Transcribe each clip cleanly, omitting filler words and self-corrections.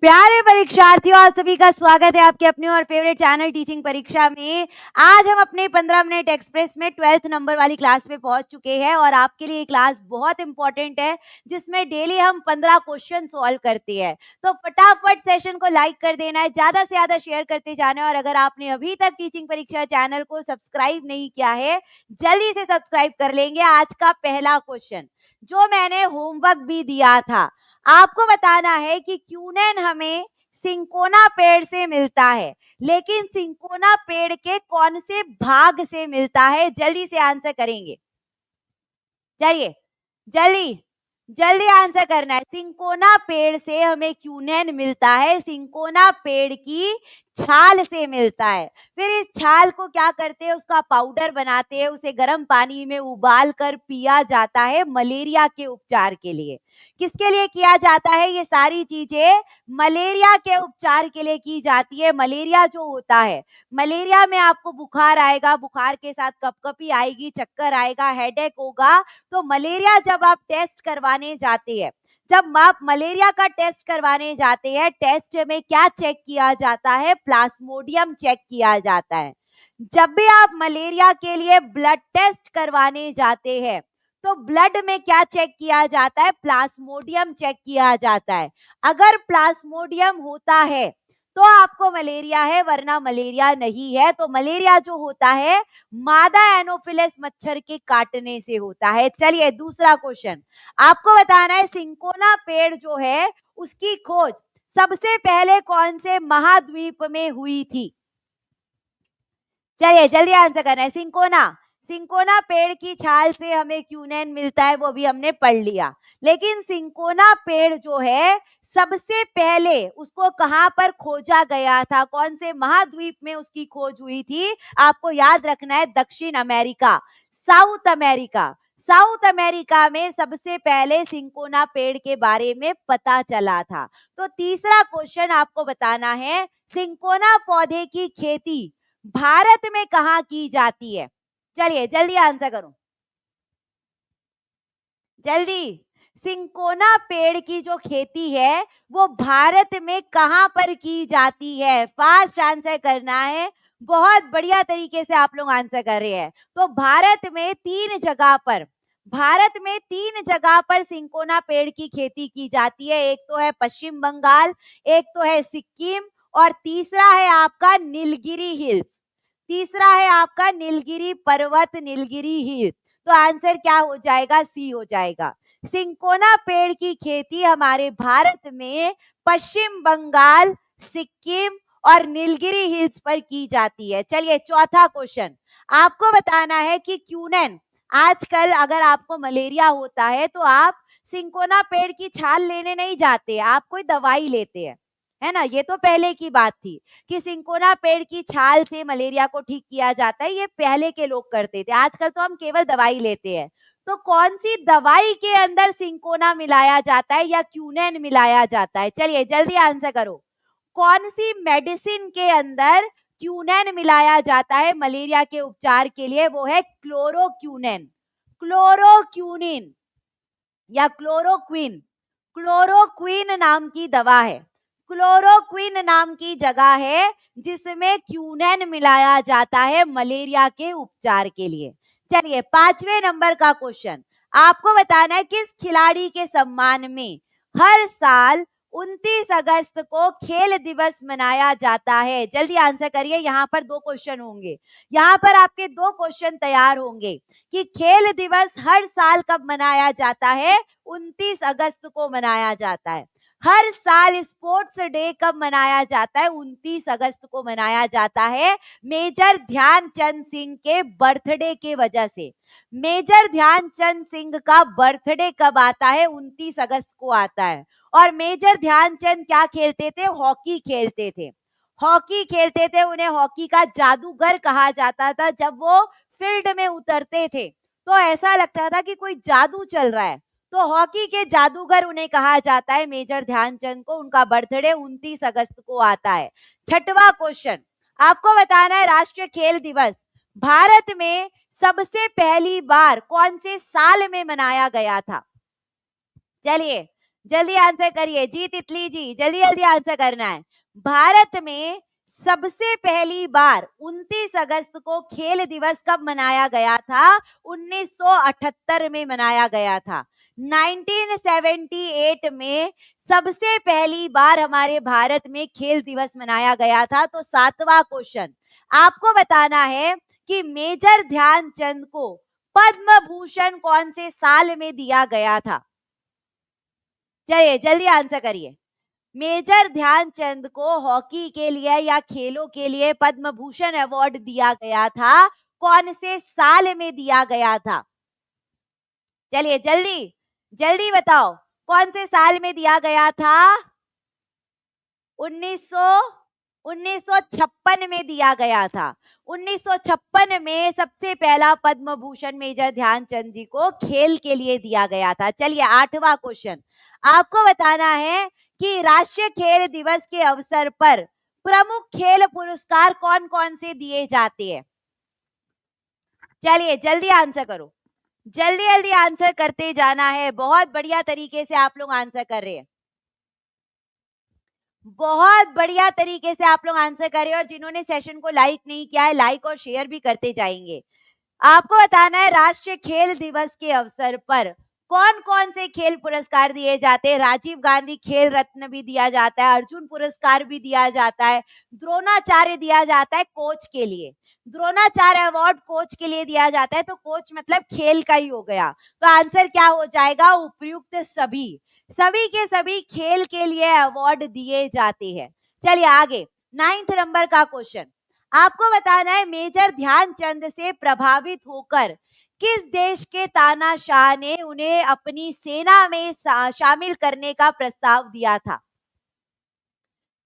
प्यारे परीक्षार्थियों, आप सभी का स्वागत है आपके अपने और फेवरेट चैनल टीचिंग परीक्षा में। आज हम अपने 15 मिनट एक्सप्रेस में 12th नंबर वाली क्लास में पहुंच चुके हैं और आपके लिए क्लास बहुत इंपॉर्टेंट है जिसमें डेली हम 15 क्वेश्चन सॉल्व करते हैं। तो फटाफट सेशन को लाइक कर देना है, ज्यादा से ज्यादा शेयर करते जाना है और अगर आपने अभी तक टीचिंग परीक्षा चैनल को सब्सक्राइब नहीं किया है, जल्दी से सब्सक्राइब कर लेंगे। आज का पहला क्वेश्चन जो मैंने होमवर्क भी दिया था, आपको बताना है कि क्यूनेन हमें सिंकोना पेड़ से मिलता है, लेकिन सिंकोना पेड़ के कौन से भाग से मिलता है? जल्दी से आंसर करेंगे, चलिए जल्दी जल्दी आंसर करना है। सिंकोना पेड़ से हमें क्यूनेन मिलता है, सिंकोना पेड़ की छाल से मिलता है। फिर इस छाल को क्या करते हैं, उसका पाउडर बनाते हैं, उसे गर्म पानी में उबाल कर पिया जाता है मलेरिया के उपचार के लिए। किसके लिए किया जाता है? ये सारी चीजें मलेरिया के उपचार के लिए की जाती है। मलेरिया जो होता है, मलेरिया में आपको बुखार आएगा, बुखार के साथ कपकपी आएगी, चक्कर आएगा, हेडेक होगा। तो मलेरिया जब आप टेस्ट करवाने जाते हैं, जब आप मलेरिया का टेस्ट करवाने जाते हैं, टेस्ट में क्या चेक किया जाता है? प्लाज्मोडियम चेक किया जाता है। जब भी आप मलेरिया के लिए ब्लड टेस्ट करवाने जाते हैं तो ब्लड में क्या चेक किया जाता है? प्लाज्मोडियम चेक किया जाता है। अगर प्लाज्मोडियम होता है तो आपको मलेरिया है, वरना मलेरिया नहीं है। तो मलेरिया जो होता है मादा एनोफिलस मच्छर के काटने से होता है। चलिए दूसरा क्वेश्चन आपको बताना है, सिंकोना पेड़ जो है उसकी खोज सबसे पहले कौन से महाद्वीप में हुई थी? चलिए जल्दी आंसर करना है। सिंकोना पेड़ की छाल से हमें क्यूनेन मिलता है, वो भी हमने पढ़ लिया। लेकिन सिंकोना पेड़ जो है सबसे पहले उसको कहां पर खोजा गया था? कौन से महाद्वीप में उसकी खोज हुई थी? आपको याद रखना है, दक्षिण America, south America. South America में सबसे पहले सिंकोना पेड़ के बारे में पता चला था। तो तीसरा क्वेश्चन आपको बताना है, सिंकोना पौधे की खेती भारत में कहां की जाती है? चलिए जल्दी आंसर करो, जल्दी। सिंकोना पेड़ की जो खेती है वो भारत में कहां पर की जाती है? फास्ट आंसर करना है। बहुत बढ़िया तरीके से आप लोग आंसर कर रहे हैं। तो भारत में तीन जगह पर सिंकोना पेड़ की खेती की जाती है। एक तो है पश्चिम बंगाल, एक तो है सिक्किम और तीसरा है आपका नीलगिरी हिल्स। तीसरा है आपका नीलगिरी पर्वत, नीलगिरी हिल्स। तो आंसर क्या हो जाएगा? सी हो जाएगा। सिंकोना पेड़ की खेती हमारे भारत में पश्चिम बंगाल, सिक्किम और नीलगिरी हिल्स पर की जाती है। चलिए चौथा क्वेश्चन आपको बताना है कि क्यूनेन, आजकल अगर आपको मलेरिया होता है तो आप सिंकोना पेड़ की छाल लेने नहीं जाते, आप कोई दवाई लेते हैं, है ना। ये तो पहले की बात थी कि सिंकोना पेड़ की छाल से मलेरिया को ठीक किया जाता है, ये पहले के लोग करते थे। आजकल तो हम केवल दवाई लेते हैं। तो कौन सी दवाई के अंदर सिंकोना मिलाया जाता है या क्यूनेन मिलाया जाता है? चलिए जल्दी आंसर करो। कौन सी मेडिसिन के अंदर क्यूनेन मिलाया जाता है मलेरिया के उपचार के लिए? वो है क्लोरोक्यूनेन, क्लोरोक्यूनिन या क्लोरोक्विन। क्लोरोक्विन नाम की दवा है, क्लोरोक्विन नाम की जगह है जिसमें क्यूनेन मिलाया जाता है मलेरिया के उपचार के लिए। चलिए पांचवें नंबर का क्वेश्चन आपको बताना है, किस खिलाड़ी के सम्मान में हर साल 29 अगस्त को खेल दिवस मनाया जाता है? जल्दी आंसर करिए। यहाँ पर दो क्वेश्चन होंगे, यहाँ पर आपके दो क्वेश्चन तैयार होंगे कि खेल दिवस हर साल कब मनाया जाता है? 29 अगस्त को मनाया जाता है। हर साल स्पोर्ट्स डे कब मनाया जाता है? 29 अगस्त को मनाया जाता है, मेजर ध्यानचंद सिंह के बर्थडे के वजह से। मेजर ध्यानचंद सिंह का बर्थडे कब आता है? 29 अगस्त को आता है। और मेजर ध्यानचंद क्या खेलते थे? हॉकी खेलते थे, हॉकी खेलते थे। उन्हें हॉकी का जादूगर कहा जाता था। जब वो फील्ड में उतरते थे तो ऐसा लगता था कि कोई जादू चल रहा है। तो हॉकी के जादूगर उन्हें कहा जाता है, मेजर ध्यानचंद को। उनका बर्थडे 29 अगस्त को आता है। छठवां क्वेश्चन आपको बताना है, राष्ट्रीय खेल दिवस भारत में सबसे पहली बार कौन से साल में मनाया गया था? चलिए जल्दी आंसर करिए जी, तितली जी, जल्दी जल्दी आंसर करना है। भारत में सबसे पहली बार 29 अगस्त को खेल दिवस कब मनाया गया था? 1978 में मनाया गया था। 1978 में सबसे पहली बार हमारे भारत में खेल दिवस मनाया गया था। तो 7वां क्वेश्चन आपको बताना है कि मेजर ध्यानचंद को पद्म भूषण कौन से साल में दिया गया था? चलिए जल्दी आंसर करिए। मेजर ध्यानचंद को हॉकी के लिए या खेलों के लिए पद्म भूषण अवार्ड दिया गया था, कौन से साल में दिया गया था? चलिए जल्दी जल्दी बताओ, कौन से साल में दिया गया था? 1956 में दिया गया था। 1956 में सबसे पहला पद्म भूषण मेजर ध्यानचंद जी को खेल के लिए दिया गया था। चलिए 8वां क्वेश्चन आपको बताना है कि राष्ट्रीय खेल दिवस के अवसर पर प्रमुख खेल पुरस्कार कौन कौन से दिए जाते हैं? चलिए जल्दी आंसर करो, जल्दी जल्दी आंसर करते जाना है। बहुत बढ़िया तरीके से आप लोग आंसर कर रहे हैं, बहुत बढ़िया तरीके से आप लोग आंसर कर रहे हैं। और जिन्होंने सेशन को लाइक नहीं किया है, लाइक और शेयर भी करते जाएंगे। आपको बताना है राष्ट्रीय खेल दिवस के अवसर पर कौन कौन से खेल पुरस्कार दिए जाते हैं। राजीव गांधी खेल रत्न भी दिया जाता है, अर्जुन पुरस्कार भी दिया जाता है, द्रोणाचार्य दिया जाता है कोच के लिए। द्रोणाचार्य अवार्ड कोच के लिए दिया जाता है, तो कोच मतलब खेल का ही हो गया। तो आंसर क्या हो जाएगा? उपयुक्त सभी, सभी के सभी खेल के लिए अवार्ड दिए जाते हैं। चलिए आगे 9th नंबर का क्वेश्चन आपको बताना है मेजर ध्यानचंद से प्रभावित होकर किस देश के तानाशाह ने उन्हें अपनी सेना में शामिल करने का प्रस्ताव दिया था?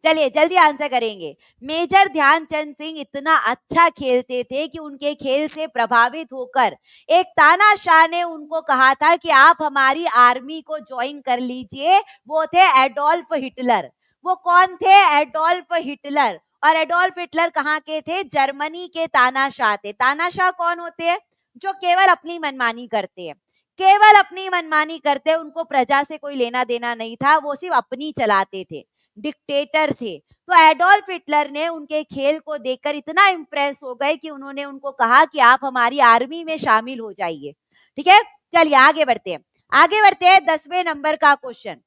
चलिए जल्दी आंसर करेंगे। मेजर ध्यानचंद सिंह इतना अच्छा खेलते थे कि उनके खेल से प्रभावित होकर एक तानाशाह ने उनको कहा था कि आप हमारी आर्मी को ज्वाइन कर लीजिए। वो थे एडोल्फ हिटलर। वो कौन थे? Adolf Hitler. और एडोल्फ हिटलर कहाँ के थे? जर्मनी के तानाशाह थे। तानाशाह कौन होते हैं? जो केवल अपनी मनमानी करते हैं, केवल अपनी मनमानी करते हैं। उनको प्रजा से कोई लेना देना नहीं था, वो सिर्फ अपनी चलाते थे, डिक्टेटर थे। तो एडोल्फ हिटलर ने उनके खेल को देखकर इतना इंप्रेस हो गए कि उन्होंने उनको कहा कि आप हमारी आर्मी में शामिल हो जाइए। ठीक है, चलिए आगे बढ़ते हैं। आगे बढ़ते हैं 10वें नंबर का क्वेश्चन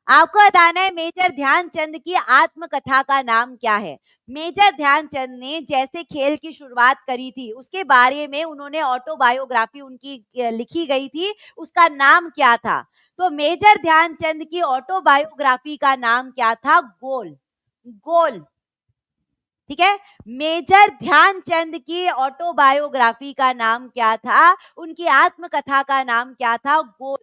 आपको बताना है मेजर ध्यानचंद की आत्मकथा का नाम क्या है? मेजर ध्यानचंद ने जैसे खेल की शुरुआत करी थी उसके बारे में उन्होंने ऑटोबायोग्राफी उनकी लिखी गई थी, उसका नाम क्या था? तो मेजर ध्यानचंद की ऑटोबायोग्राफी का नाम क्या था? गोल। गोल, ठीक है। मेजर ध्यानचंद की ऑटोबायोग्राफी का नाम क्या था? उनकी आत्मकथा का नाम क्या था? गोल।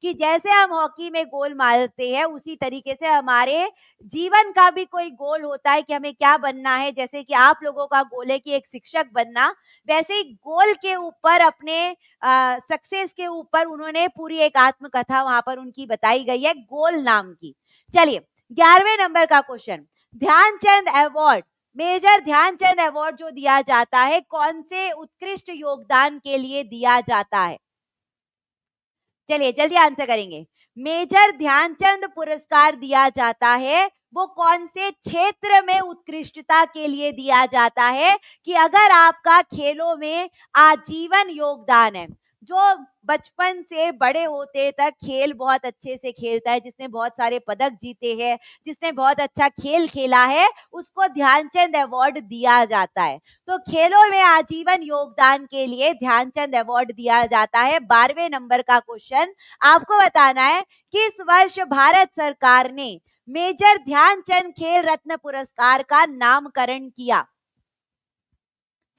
कि जैसे हम हॉकी में गोल मारते हैं उसी तरीके से हमारे जीवन का भी कोई गोल होता है कि हमें क्या बनना है। जैसे कि आप लोगों का गोल है कि एक शिक्षक बनना, वैसे ही गोल के ऊपर अपने सक्सेस के ऊपर उन्होंने पूरी एक आत्मकथा वहां पर उनकी बताई गई है, गोल नाम की। चलिए 11वें नंबर का question, Dhyan Chand award, major Dhyan Chand award जो दिया जाता है कौन से उत्कृष्ट योगदान के लिए दिया जाता है? चलिए जल्दी आंसर करेंगे। मेजर ध्यानचंद पुरस्कार दिया जाता है वो कौन से क्षेत्र में उत्कृष्टता के लिए दिया जाता है? कि अगर आपका खेलों में आजीवन योगदान है, जो बचपन से बड़े होते तक खेल बहुत अच्छे से खेलता है, जिसने बहुत सारे पदक जीते हैं, जिसने बहुत अच्छा खेल खेला है, उसको ध्यानचंद अवार्ड दिया जाता है। तो खेलों में आजीवन योगदान के लिए ध्यानचंद अवार्ड दिया जाता है। 12वें नंबर का क्वेश्चन आपको बताना है किस वर्ष भारत सरकार ने मेजर ध्यानचंद खेल रत्न पुरस्कार का नामकरण किया?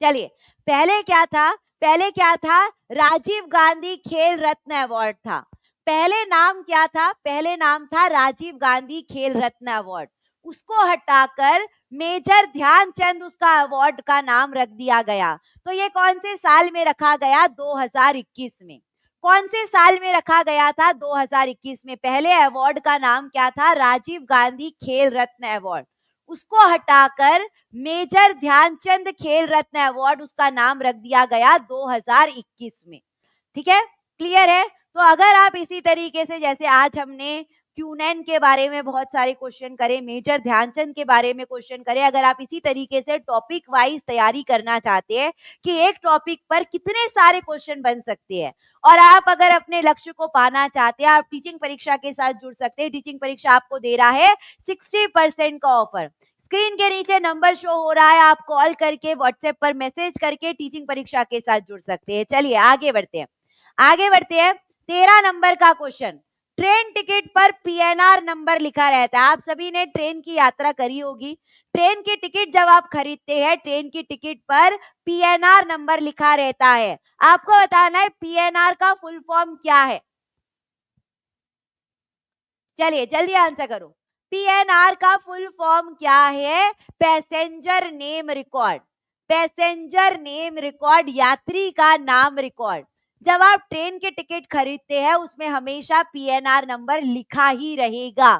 चलिए पहले क्या था? पहले क्या था? राजीव गांधी खेल रत्न अवार्ड था। पहले नाम क्या था? पहले नाम था राजीव गांधी खेल रत्न अवार्ड। उसको हटाकर मेजर ध्यानचंद उसका अवार्ड का नाम रख दिया गया। तो ये कौन से साल में रखा गया? 2021 में। कौन से साल में रखा गया था? 2021 में। पहले अवार्ड का नाम क्या था? राजीव गांधी खेल रत्न अवार्ड। उसको हटाकर मेजर ध्यानचंद खेल रत्न अवार्ड उसका नाम रख दिया गया 2021 में। ठीक है, क्लियर है? तो अगर आप इसी तरीके से, जैसे आज हमने क्यूनेन के बारे में बहुत सारे क्वेश्चन करे, मेजर ध्यानचंद के बारे में क्वेश्चन करे, अगर आप इसी तरीके से टॉपिक वाइज तैयारी करना चाहते हैं कि एक टॉपिक पर कितने सारे क्वेश्चन बन सकते हैं, और आप अगर अपने लक्ष्य को पाना चाहते हैं, आप टीचिंग परीक्षा के साथ जुड़ सकते हैं। टीचिंग परीक्षा आपको दे रहा है 60% का ऑफर। स्क्रीन के नीचे नंबर शो हो रहा है, आप कॉल करके व्हाट्सएप पर मैसेज करके टीचिंग परीक्षा के साथ जुड़ सकते हैं। चलिए आगे बढ़ते हैं, आगे बढ़ते हैं। 13 नंबर का क्वेश्चन, ट्रेन टिकट पर पीएनआर नंबर लिखा रहता है। आप सभी ने ट्रेन की यात्रा करी होगी। ट्रेन की टिकट जब आप खरीदते हैं, ट्रेन की टिकट पर पीएनआर नंबर लिखा रहता है। आपको बताना है पीएनआर का फुल फॉर्म क्या है। चलिए जल्दी आंसर करो। पीएनआर का फुल फॉर्म क्या है? Passenger name record. Passenger name record, यात्री का नाम रिकॉर्ड। जब आप ट्रेन के टिकट खरीदते हैं उसमें हमेशा पीएनआर नंबर लिखा ही रहेगा।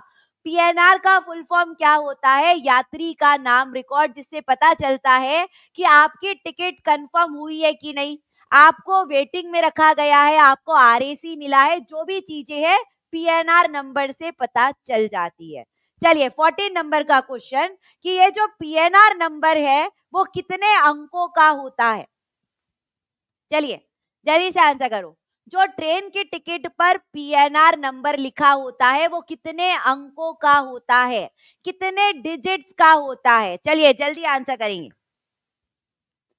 पीएनआर का फुल फॉर्म क्या होता है? यात्री का नाम रिकॉर्ड, जिससे पता चलता है कि आपकी टिकट कंफर्म हुई है कि नहीं, आपको वेटिंग में रखा गया है, आपको आरएसी मिला है, जो भी चीजें हैं पीएनआर नंबर से पता चल जाती है। चलिए 14 नंबर का क्वेश्चन, कि ये जो पीएनआर नंबर है वो कितने अंकों का होता है। चलिए जल्दी से आंसर करो। जो ट्रेन की टिकट पर पीएनआर नंबर लिखा होता है वो कितने अंकों का होता है, कितने डिजिट्स का होता है? चलिए जल्दी आंसर करेंगे,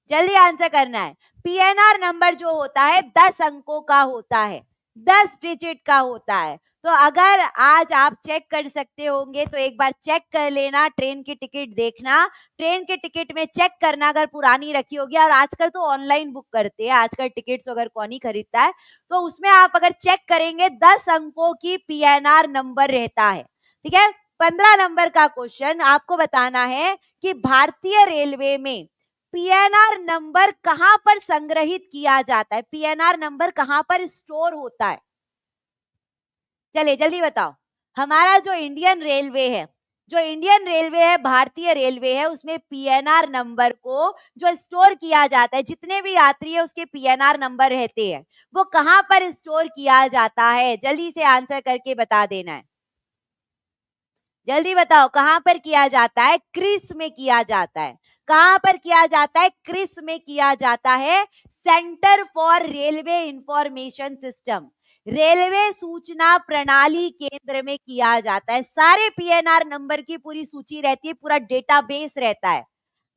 जल्दी आंसर करना है। पीएनआर नंबर जो होता है 10 अंकों का होता है, 10 डिजिट का होता है। तो अगर आज आप चेक कर सकते होंगे तो एक बार चेक कर लेना, ट्रेन की टिकट देखना, ट्रेन के टिकट में चेक करना अगर पुरानी रखी होगी। और आजकल तो ऑनलाइन बुक करते हैं, आजकल टिकट्स अगर कौन ही खरीदता है, तो उसमें आप अगर चेक करेंगे 10 अंकों की पीएनआर नंबर रहता है। ठीक है। 15 नंबर का क्वेश्चन आपको बताना है कि भारतीय रेलवे में पीएनआर नंबर कहां पर संग्रहित किया जाता है, पीएनआर नंबर कहां पर स्टोर होता है। चलिए जल्दी बताओ। हमारा जो इंडियन रेलवे है, जो इंडियन रेलवे है, भारतीय रेलवे है, उसमें पीएनआर नंबर को जो स्टोर किया जाता है, जितने भी यात्री है उसके पीएनआर नंबर रहते हैं, वो कहां पर स्टोर किया जाता है? जल्दी से आंसर करके बता देना है, जल्दी बताओ कहां पर किया जाता है? क्रिस में किया जाता है। कहां पर किया जाता है? क्रिस में किया जाता है, centre for railway information system, railway सूचना प्रणाली केंद्र में किया जाता है। सारे पीएनआर नंबर की पूरी सूची रहती है, पूरा डेटाबेस रहता है।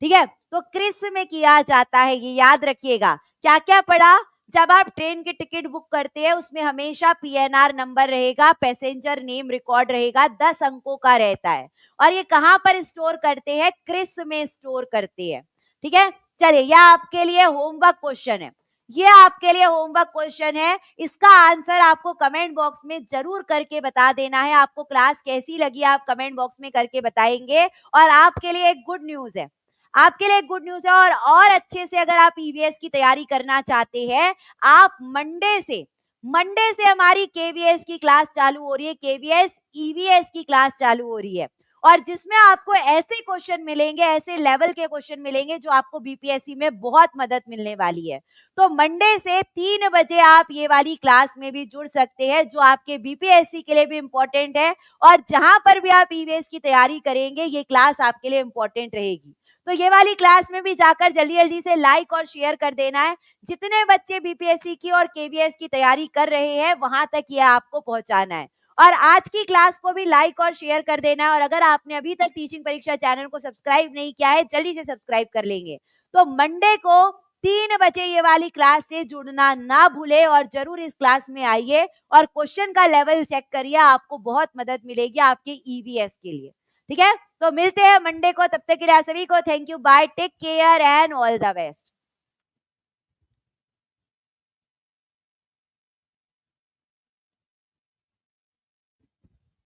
ठीक है, तो क्रिस में किया जाता है, ये याद रखिएगा। क्या क्या पढ़ा? जब आप ट्रेन की टिकट बुक करते हैं उसमें हमेशा पीएनआर नंबर रहेगा, पैसेंजर नेम रिकॉर्ड रहेगा, 10 अंकों का रहता है। और ये कहां पर स्टोर करते हैं? क्रिस में स्टोर करते हैं। ठीक है। चलिए यह आपके लिए होमवर्क क्वेश्चन है, ये आपके लिए होमवर्क क्वेश्चन है। इसका आंसर आपको कमेंट बॉक्स में जरूर करके बता देना है। आपको क्लास कैसी लगी आप कमेंट बॉक्स में करके बताएंगे। और आपके लिए एक गुड न्यूज है, आपके लिए गुड न्यूज है। और अच्छे से अगर आप ईवीएस की तैयारी करना चाहते हैं, आप मंडे से हमारी केवीएस की क्लास चालू हो रही है, केवीएस ईवीएस की क्लास चालू हो रही है। और जिसमें आपको ऐसे क्वेश्चन मिलेंगे, ऐसे लेवल के क्वेश्चन मिलेंगे जो आपको बीपीएससी में बहुत मदद मिलने वाली है। तो मंडे से 3 बजे आप ये वाली क्लास में भी जुड़ सकते हैं, जो आपके बीपीएससी के लिए भी इंपॉर्टेंट है। और जहां पर भी आप ईवीएस की तैयारी करेंगे, ये क्लास आपके लिए इंपॉर्टेंट रहेगी। तो ये वाली क्लास में भी जाकर जल्दी जल्दी से लाइक और शेयर कर देना है। जितने बच्चे बीपीएससी की और केवीएस की तैयारी कर रहे हैं, वहां तक ये आपको पहुंचाना है। और आज की क्लास को भी लाइक और शेयर कर देना है। और अगर आपने अभी तक टीचिंग परीक्षा चैनल को सब्सक्राइब नहीं किया है, जल्दी से सब्सक्राइब कर लेंगे। तो मंडे को 3 बजे ये वाली क्लास से जुड़ना ना भूले, और जरूर इस क्लास में आइए और क्वेश्चन का लेवल चेक करिए, आपको बहुत मदद मिलेगी आपके ईवीएस के लिए। ठीक है, तो मिलते हैं मंडे को। तब तक के लिए आप सभी को thank you, bye, take care and all the best.